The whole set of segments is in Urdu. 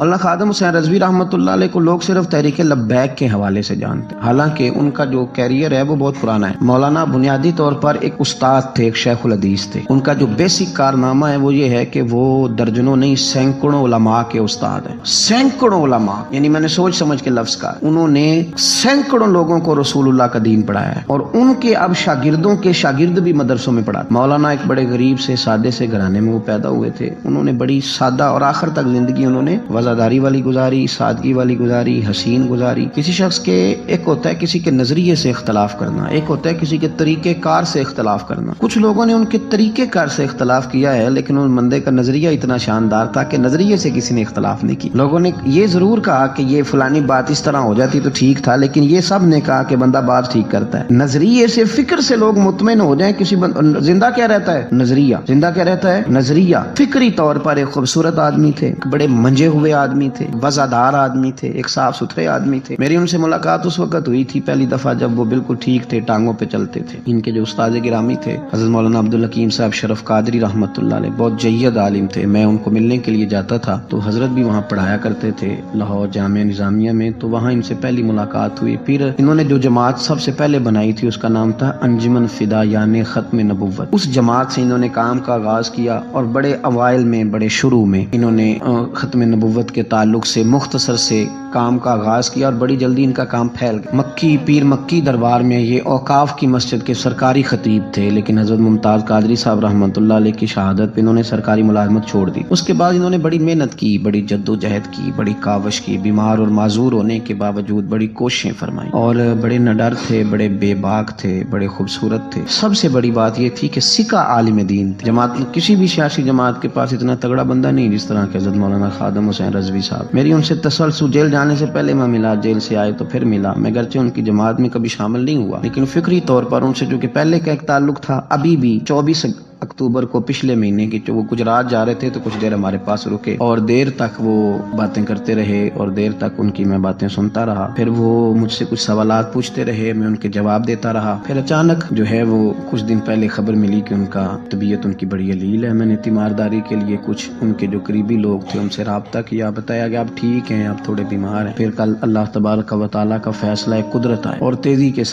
مولانا خادم حسین رضوی رحمۃ اللہ علیہ کو لوگ صرف تحریک لبیک کے حوالے سے جانتے ہیں، حالانکہ ان کا جو کیریئر ہے وہ بہت پرانا ہے۔ مولانا بنیادی طور پر ایک استاد تھے، ایک شیخ الحدیث تھے۔ ان کا جو بیسک کارنامہ ہے وہ یہ ہے کہ وہ درجنوں نہیں سینکڑوں علماء کے استاد ہیں، سینکڑوں علماء، یعنی میں نے سوچ سمجھ کے لفظ کہا، انہوں نے سینکڑوں لوگوں کو رسول اللہ کا دین پڑھایا ہے، اور ان کے اب شاگردوں کے شاگرد بھی مدرسوں میں پڑھا۔ مولانا ایک بڑے غریب سے سادے سے گھرانے میں وہ پیدا ہوئے تھے، انہوں نے بڑی سادہ اور آخر تک زندگی انہوں نے وفاداری والی گزاری، سادگی والی گزاری، حسین گزاری۔ کسی شخص کے ایک ہوتا ہے کسی کے نظریے سے اختلاف کرنا، ایک ہوتا ہے کسی کے طریقہ کار سے اختلاف کرنا۔ کچھ لوگوں نے ان کے طریقہ کار سے اختلاف کیا ہے، لیکن ان بندے کا نظریہ اتنا شاندار تھا کہ نظریے سے کسی نے اختلاف نہیں کی۔ لوگوں نے یہ ضرور کہا کہ یہ فلانی بات اس طرح ہو جاتی تو ٹھیک تھا، لیکن یہ سب نے کہا کہ بندہ بات ٹھیک کرتا ہے۔ نظریے سے، فکر سے لوگ مطمئن ہو جائیں کسی زندہ کیا رہتا ہے؟ نظریہ۔ زندہ کیا رہتا ہے؟ نظریہ۔ فکری طور پر ایک خوبصورت آدمی تھے، بڑے منجے ہوئے آدمی تھے، وزادار آدمی تھے، ایک صاف ستھرے آدمی تھے۔ میری ان سے ملاقات اس وقت ہوئی تھی پہلی دفعہ جب وہ بالکل ٹھیک تھے، ٹانگوں پہ چلتے تھے۔ ان کے جو استاد گرامی تھے حضرت مولانا عبدالحکیم صاحب شرف قادری رحمۃ اللہ علیہ، بہت جید عالم تھے۔ میں ان کو ملنے کے لیے جاتا تھا تو حضرت بھی وہاں پڑھایا کرتے تھے لاہور جامعہ نظامیہ میں، تو وہاں ان سے پہلی ملاقات ہوئی۔ پھر انہوں نے جو جماعت سب سے پہلے بنائی تھی اس کا نام تھا انجمن فدا یعنی ختم نبوت۔ اس جماعت سے انہوں نے کام کا آغاز کیا، اور بڑے اوائل میں، بڑے شروع میں انہوں نے ختم نبوت کے تعلق سے مختصر سے کام کا آغاز کیا، اور بڑی جلدی ان کا کام پھیل گیا۔ مکی پیر مکی دربار میں یہ اوقاف کی مسجد کے سرکاری خطیب تھے، لیکن حضرت ممتاز قادری صاحب رحمۃ اللہ علیہ کی شہادت پہ انہوں نے سرکاری ملازمت چھوڑ دی۔ اس کے بعد انہوں نے بڑی محنت کی، بڑی جد و جہد کی، بڑی کاوش کی، بیمار اور معذور ہونے کے باوجود بڑی کوششیں فرمائیں، اور بڑے نڈر تھے، بڑے بے باک تھے، بڑے خوبصورت تھے۔ سب سے بڑی بات یہ تھی کہ سکہ عالم دین تھے۔ جماعت میں کسی بھی سیاسی جماعت کے پاس اتنا تگڑا بندہ نہیں جس طرح کہ حضرت مولانا خادم حسین رضوی صاحب۔ میری ان سے تسلسل، جیل جانے سے پہلے میں ملا، جیل سے آئے تو پھر ملا۔ میں گرچہ ان کی جماعت میں کبھی شامل نہیں ہوا، لیکن فکری طور پر ان سے جو کہ پہلے کا ایک تعلق تھا، ابھی بھی 24 اکتوبر کو پچھلے مہینے کی جو وہ گجرات جا رہے تھے تو کچھ دیر ہمارے پاس رکے، اور دیر تک وہ باتیں کرتے رہے، اور دیر تک ان کی میں باتیں سنتا رہا۔ پھر وہ مجھ سے کچھ سوالات پوچھتے رہے، میں ان کے جواب دیتا رہا۔ پھر اچانک جو ہے وہ کچھ دن پہلے خبر ملی کہ ان کا طبیعت ان کی بڑی علیل ہے۔ میں نے تیمارداری کے لیے کچھ ان کے جو قریبی لوگ تھے ان سے رابطہ کیا، بتایا کہ آپ ٹھیک ہیں، آپ تھوڑے بیمار ہیں۔ پھر کل اللہ تبارک و تعالیٰ کا فیصلہ ہے، قدرت آئے، اور تیزی کے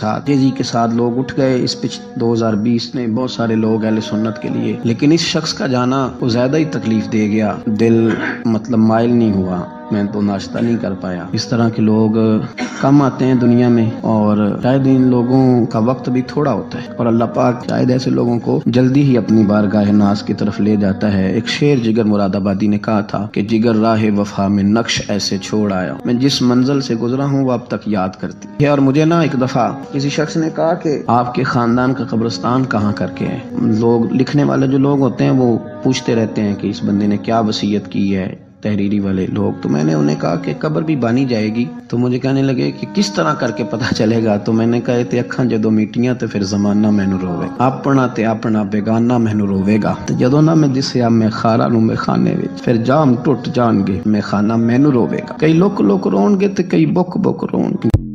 ساتھ لوگ اٹھ گئے۔ اس 2020 نے بہت سارے لوگ اہل سنت کے لیے، لیکن اس شخص کا جانا وہ زیادہ ہی تکلیف دے گیا۔ دل مائل نہیں ہوا، میں تو ناشتہ نہیں کر پایا۔ اس طرح کے لوگ کم آتے ہیں دنیا میں، اور شاید ان لوگوں کا وقت بھی تھوڑا ہوتا ہے، اور اللہ پاک شاید ایسے لوگوں کو جلدی ہی اپنی بارگاہ ناز کی طرف لے جاتا ہے۔ ایک شعر جگر مراد آبادی نے کہا تھا کہ جگر راہ وفا میں نقش ایسے چھوڑ آیا، میں جس منزل سے گزرا ہوں وہ اب تک یاد کرتی ہے۔ اور مجھے نا ایک دفعہ کسی شخص نے کہا کہ آپ کے خاندان کا قبرستان کہاں کر کے ہے۔ لوگ لکھنے والے جو لوگ ہوتے ہیں وہ پوچھتے رہتے ہیں کہ اس بندے نے کیا وصیت کی ہے، تحریری والے لوگ۔ تو میں نے انہیں کہا کہ قبر بھی بانی جائے گی۔ تو مجھے کہنے لگے کہ کس طرح کر کے پتہ چلے گا؟ تو میں نے کہا تے اکھاں جدوں میٹیاں تے پھر زمانہ مینوں روے گا، اپنا تے اپنا بیگانہ مینوں روے گا، تے جدوں نہ میں دسیا میں خارا نوں میں خانے وچ، پھر جام ٹوٹ جان گے میں خانہ مینوں روے گا۔ کئی لوک لوک رون گے تے کئی بک بک رون گے۔